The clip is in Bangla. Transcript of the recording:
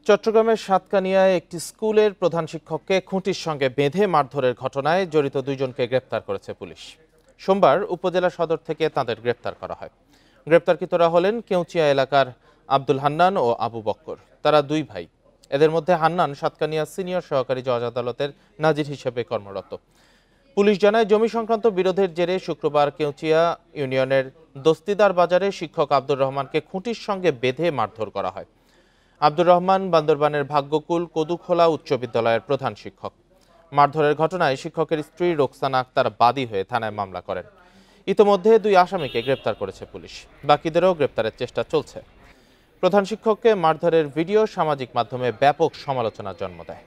চট্টগ্রামের সাতকানিয়ায় একটি স্কুলের প্রধান শিক্ষককে খুঁটির সঙ্গে বেঁধে মারধরের ঘটনায় জড়িত দুইজনকে গ্রেপ্তার করেছে পুলিশ। সোমবার উপজেলা সদর থেকে তাদের গ্রেপ্তার করা হয়। গ্রেপ্তারকৃতরা হলেন কেউচিয়া এলাকার আব্দুল হান্নান ও আবু বক্কর। তারা দুই ভাই। এদের মধ্যে হান্নান সাতকানিয়া সিনিয়র সহকারী জজ আদালতের নাজির হিসেবে কর্মরত। পুলিশ জানায়, জমি সংক্রান্ত বিরোধের জেরে শুক্রবার কেউচিয়া ইউনিয়নের দস্তিদার বাজারে শিক্ষক আব্দুর রহমানকে খুঁটির সঙ্গে বেঁধে মারধর করা হয়। আব্দুর রহমান বান্দরবানের ভাগ্যকুল কদুখোলা উচ্চ বিদ্যালয়ের প্রধান শিক্ষক। মারধরের ঘটনায় শিক্ষকের স্ত্রী রোকসানা আক্তার বাদী হয়ে থানায় মামলা করেন। ইতোমধ্যে দুই আসামিকে গ্রেপ্তার করেছে পুলিশ। বাকিদেরও গ্রেপ্তারের চেষ্টা চলছে। প্রধান শিক্ষককে মারধরের ভিডিও সামাজিক মাধ্যমে ব্যাপক সমালোচনার জন্ম দেয়।